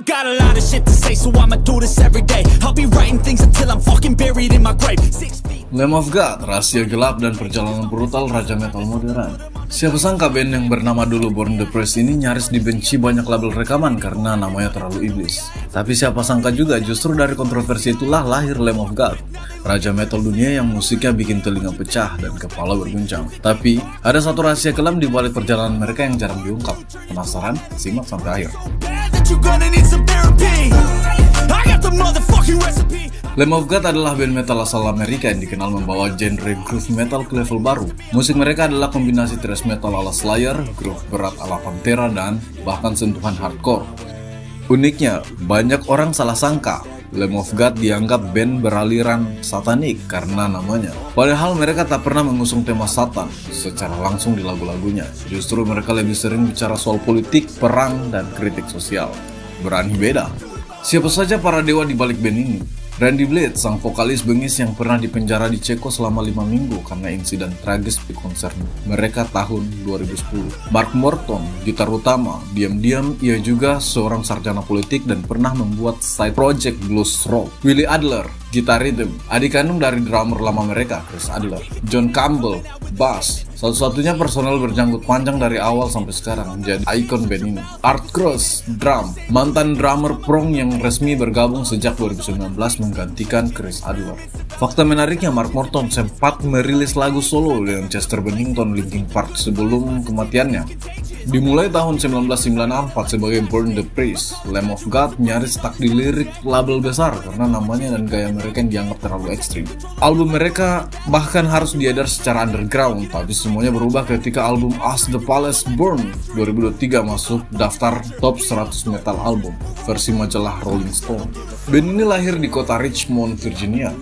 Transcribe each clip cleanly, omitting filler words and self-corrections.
got a lot of shit to say, so I'ma do this every day. I'll be writing things until I'm fucking buried in my grave. 6 feet. Lamb of God, rahasia gelap dan perjalanan brutal raja metal modern. Siapa sangka band yang bernama dulu Born Depressed ini nyaris dibenci banyak label rekaman karena namanya terlalu iblis. Tapi siapa sangka juga justru dari kontroversi itulah lahir Lamb of God, raja metal dunia yang musiknya bikin telinga pecah dan kepala berguncang. Tapi ada satu rahasia kelam di balik perjalanan mereka yang jarang diungkap. Penasaran? Simak sampai akhir. Lamb of God adalah band metal asal Amerika yang dikenal membawa genre groove metal ke level baru. Musik mereka adalah kombinasi thrash metal ala Slayer, groove berat ala Pantera, dan bahkan sentuhan hardcore. Uniknya, banyak orang salah sangka Lamb of God dianggap band beraliran satanik karena namanya. Padahal mereka tak pernah mengusung tema Satan secara langsung di lagu-lagunya. Justru mereka lebih sering bicara soal politik, perang, dan kritik sosial. Berani beda. Siapa saja para dewa di balik band ini? Randy Blade, sang vokalis bengis yang pernah dipenjara di Ceko selama 5 minggu karena insiden tragis di konser mereka tahun 2010. Mark Morton, gitar utama, diam-diam ia juga seorang sarjana politik dan pernah membuat side project blues rock. Willie Adler, gitar rhythm, adik kandung dari drummer lama mereka, Chris Adler. John Campbell, bass, satu-satunya personel berjanggut panjang dari awal sampai sekarang menjadi ikon band ini. Art Cross, drum, mantan drummer prong yang resmi bergabung sejak 2019 menggantikan Chris Adler. Fakta menariknya, Mark Morton sempat merilis lagu solo dengan Chester Bennington Linkin Park sebelum kematiannya. Dimulai tahun 1994 sebagai Born Depressed, Lamb of God nyaris stuck di lirik label besar karena namanya dan gaya mereka yang dianggap terlalu ekstrim. Album mereka bahkan harus diedar secara underground, tapi semuanya berubah ketika album As the Palace Burn 2023 masuk daftar top 100 metal album versi majalah Rolling Stone. Band ini lahir di kota Richmond, Virginia,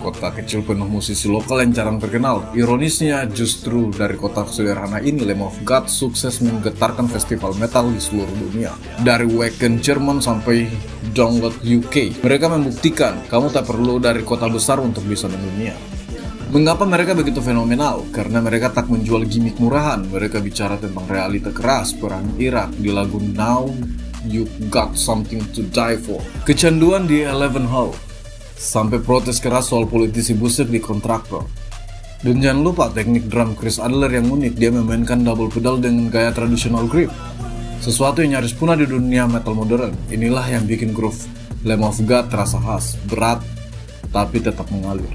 kota kecil penuh musisi lokal yang jarang terkenal. Ironisnya, justru dari kota sederhana ini Lamb of God sukses menggetarkan festival metal di seluruh dunia. Dari Wacken Jerman sampai Download UK, mereka membuktikan kamu tak perlu dari kota besar untuk bisa mendunia. Mengapa mereka begitu fenomenal? Karena mereka tak menjual gimmick murahan. Mereka bicara tentang realita keras perang Irak di lagu Now You Got Something to Die For, kecanduan di Eleven Hall, sampai protes keras soal politisi busuk di Kontraktor. Dan jangan lupa teknik drum Chris Adler yang unik, dia memainkan double pedal dengan gaya tradisional grip, sesuatu yang nyaris punah di dunia metal modern. Inilah yang bikin groove Lamb of God terasa khas, berat, tapi tetap mengalir.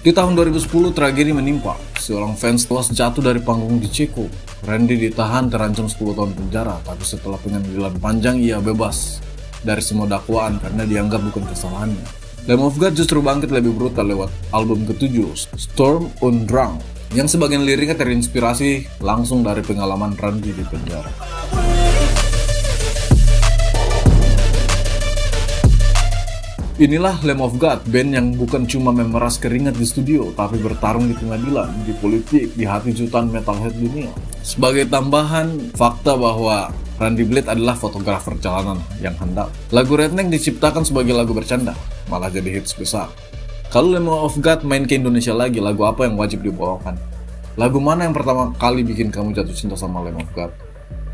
Di tahun 2010 tragedi menimpa, seorang fans tewas jatuh dari panggung di Ceko. Randy ditahan terancam 10 tahun penjara, tapi setelah pengadilan panjang ia bebas dari semua dakwaan karena dianggap bukan kesalahannya. Lamb of God justru bangkit lebih brutal lewat album ke-7, Storm on Drunk, yang sebagian liriknya terinspirasi langsung dari pengalaman Randy di penjara. Inilah Lamb of God, band yang bukan cuma memeras keringat di studio, tapi bertarung di pengadilan, di politik, di hati jutaan metalhead dunia. Sebagai tambahan, fakta bahwa Randy Blade adalah fotografer jalanan yang handal. Lagu Redneck diciptakan sebagai lagu bercanda, malah jadi hits besar. Kalau Lamb of God main ke Indonesia lagi, lagu apa yang wajib dibawakan? Lagu mana yang pertama kali bikin kamu jatuh cinta sama Lamb of God?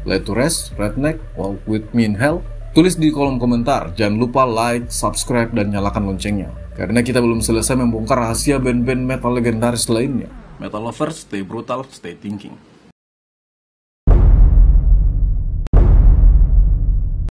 Lay to Rest, Redneck, Walk With Me in Hell? Tulis di kolom komentar. Jangan lupa like, subscribe, dan nyalakan loncengnya, karena kita belum selesai membongkar rahasia band-band metal legendaris lainnya. Metal lovers, stay brutal, stay thinking.